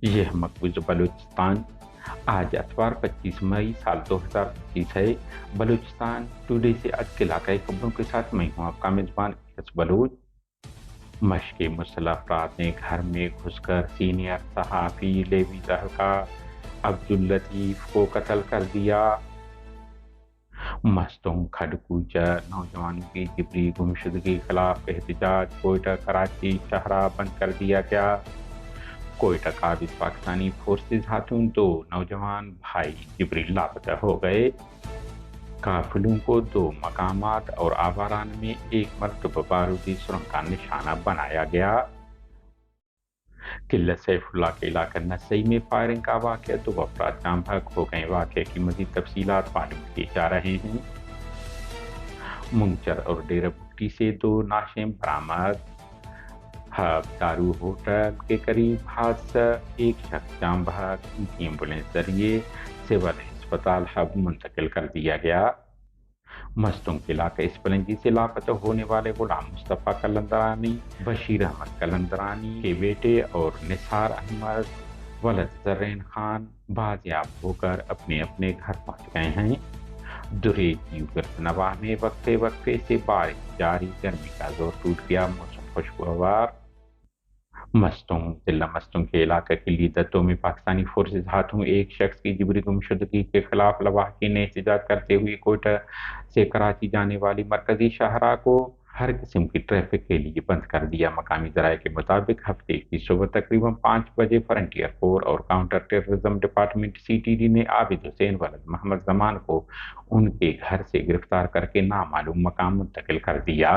یہ مقبوض بلوچستان آج اتوار 25 مئی سال 2025 ہے۔ بلوچستان ٹوڈے سے آج کے علاقائی خبروں کے ساتھ میں ہوں آپ کا میزبان الیاس بلوچ۔ مشق مسلح افراد نے گھر میں گھس کر سینئر صحافی لیوی زہلکا عبداللطیف کو قتل کر دیا۔ مستوں کھڈکوچر نوجوانوں کی جبری گمشدگی کے خلاف احتجاج، کوئٹہ کراچی شاہراہ بند کر دیا گیا۔ کوئٹہ قابض پاکستانی فورسز ہاتھوں 2 نوجوان بھائی جبری لاپتہ ہو گئے۔ قافلوں کو 2 مقامات اور آواران میں 1 مرتبہ بارودی سرنگ کا نشانہ بنایا گیا۔ قلعہ سیف اللہ کے علاقہ نسائی میں فائرنگ کا واقعہ، 2 افراد جاں بحق ہو گئے۔ واقعے کی مزید تفصیلات معلوم کی جا رہے ہیں۔ منگچر اور ڈیرہ بگٹی سے 2 نعشیں برآمد۔ ہب دارو ہوٹل کے قریب حادثہ، 1 شخص جاں بحق، ان کی ایمبولینس ذریعے سول ہسپتال ہب منتقل کر دیا گیا۔ مستوں کے علاقہ اسپلنجی سے لاپتہ ہونے والے غلام مصطفیٰ قلندرانی، بشیر احمد قلندرانی کے بیٹے اور نثار احمد ولد زرین خان بازیاب ہو کر اپنے اپنے گھر پہنچ گئے ہیں۔ دریج یوگرد نواح میں وقفے وقفے سے بارش جاری، گرمی کا زور ٹوٹ گیا، موسم خوشگوار۔ ضلع مستوں کے علاقہ کلی دتوں میں پاکستانی فورسز ہاتھوں 1 شخص کی جبری گمشدگی کے خلاف لواحقین نے احتجاج کرتے ہوئے کوئٹہ سے کراچی جانے والی مرکزی شاہراہ کو ہر قسم کی ٹریفک کے لیے بند کر دیا۔ مقامی ذرائع کے مطابق ہفتے کی صبح تقریباً 5 بجے فرنٹیئر 4 اور کاؤنٹر ٹیررزم ڈپارٹمنٹ CTD نے عابد حسین ولد محمد زمان کو ان کے گھر سے گرفتار کر کے نامعلوم مقام منتقل کر دیا۔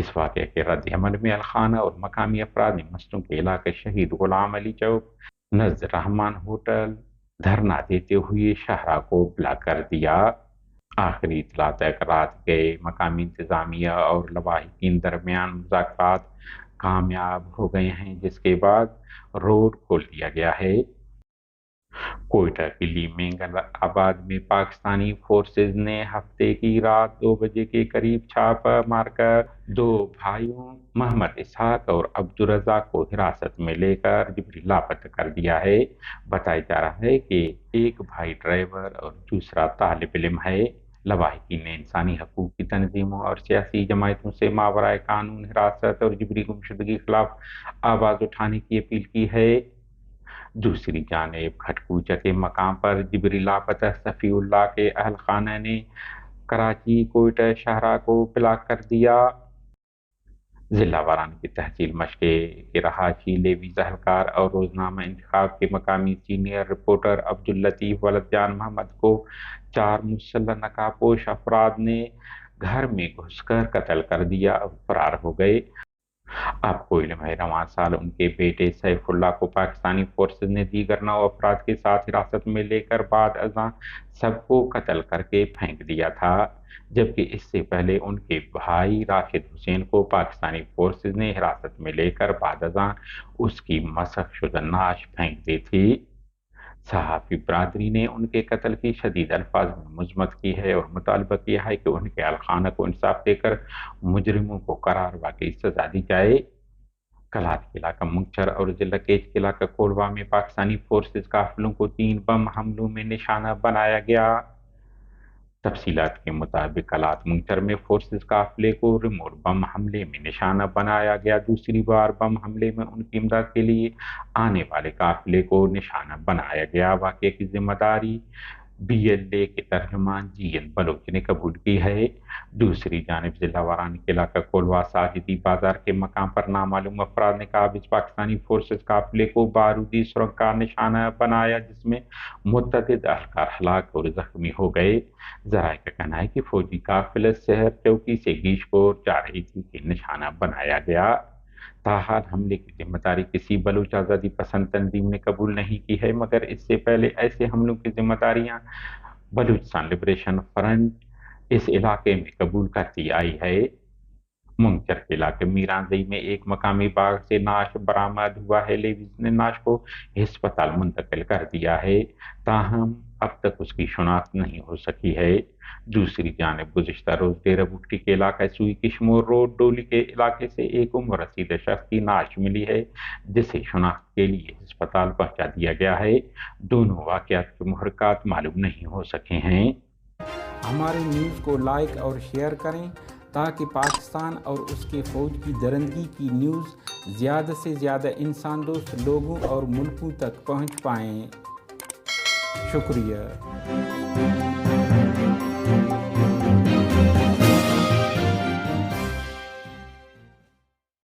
اس واقعے کے رد عمل میں الخانہ اور مقامی افراد نے مستوں کے علاقے شہید غلام علی چوک نزد رحمان ہوٹل دھرنا دیتے ہوئے شاہراہ کو بلاک کر دیا۔ آخری اطلاع تک رات گئے مقامی انتظامیہ اور لواحقین درمیان مذاکرات کامیاب ہو گئے ہیں، جس کے بعد روڈ کھول دیا گیا ہے۔ کوئٹہ قلی مینگل آباد میں پاکستانی فورسز نے ہفتے کی رات 2 بجے کے قریب چھاپہ مار کر 2 بھائیوں محمد اسحاق اور عبدالرزاق کو حراست میں لے کر جبری لاپتہ کر دیا ہے۔ بتایا جا رہا ہے کہ ایک بھائی ڈرائیور اور دوسرا طالب علم ہے۔ لواحقین نے انسانی حقوق کی تنظیموں اور سیاسی جماعتوں سے ماورائے قانون حراست اور جبری گمشدگی کے خلاف آواز اٹھانے کی اپیل کی ہے۔ دوسری جانب کھڈکوچر کے مقام پر جبری لاپتہ صفی اللہ کے اہل خانہ نے کراچی کوئٹہ شاہراہ کو بلاک کر دیا۔ ضلع وارانہ کی تحصیل مشقے کے رہائشی لیوی زہلکار اور روزنامہ انتخاب کے مقامی سینئر رپورٹر عبداللطیف ولد جان محمد کو 4 مسلح نقابپوش افراد نے گھر میں گھس کر قتل کر دیا اور فرار ہو گئے۔ آپ کو علم ہے رواں سال ان کے بیٹے سیف اللہ کو پاکستانی فورسز نے دیگر 9 افراد کے ساتھ حراست میں لے کر بعد ازاں سب کو قتل کر کے پھینک دیا تھا، جبکہ اس سے پہلے ان کے بھائی راشد حسین کو پاکستانی فورسز نے حراست میں لے کر بعد ازاں اس کی مسخ شدہ نعش پھینک دی تھی۔ صحافی برادری نے ان کے قتل کی شدید الفاظ میں مذمت کی ہے اور مطالبہ کیا ہے کہ ان کے اہل خانہ کو انصاف دے کر مجرموں کو قرار واقعی سزا دی جائے۔ کلات کے علاقہ منگچر اور ضلع کیچ کے علاقہ کولوا میں پاکستانی فورسز قافلوں کو 3 بم حملوں میں نشانہ بنایا گیا۔ تفصیلات کے مطابق کلات منگچر میں فورسز قافلے کو ریموٹ بم حملے میں نشانہ بنایا گیا۔ دوسری بار بم حملے میں ان کی امداد کے لیے آنے والے قافلے کو نشانہ بنایا گیا۔ واقعے کی ذمہ داری BLA کے ترجمان GN بلوچ نے قبول کی ہے۔ دوسری جانب ضلع وارانہ کے علاقہ کولوا ساجدی بازار کے مقام پر نامعلوم افراد نے قابض پاکستانی فورسز قافلے کو بارودی سرنگ کا نشانہ بنایا، جس میں متعدد اہلکار ہلاک اور زخمی ہو گئے۔ ذرائع کا کہنا ہے کہ فوجی قافلہ سحر چوکی سے گیشپور جا رہی تھی کہ نشانہ بنایا گیا۔ تاحال حملے کی ذمہ داری کسی بلوچ آزادی پسند تنظیم نے قبول نہیں کی ہے، مگر اس سے پہلے ایسے حملوں کی ذمہ داریاں بلوچستان لبریشن فرنٹ اس علاقے میں قبول کرتی آئی ہے۔ منگچر کے علاقے میرانزئی میں ایک مقامی باغ سے نعش برآمد ہوا ہے۔ لیویز نے نعش کو ہسپتال منتقل کر دیا ہے، تاہم اب تک اس کی شناخت نہیں ہو سکی ہے۔ دوسری جانب گزشتہ روز ڈیرہ بگٹی کے علاقہ سوئی کشمور روڈ ڈولی کے علاقے سے ایک عمر رسیدہ شخص کی نعش ملی ہے، جسے شناخت کے لیے ہسپتال پہنچا دیا گیا ہے۔ دونوں واقعات کے محرکات معلوم نہیں ہو سکے ہیں۔ ہماری نیوز کو لائک اور شیئر کریں تاکہ پاکستان اور اس کے فوج کی درندگی کی نیوز زیادہ سے زیادہ انسان دوست لوگوں اور ملکوں تک پہنچ پائیں۔ شکریہ۔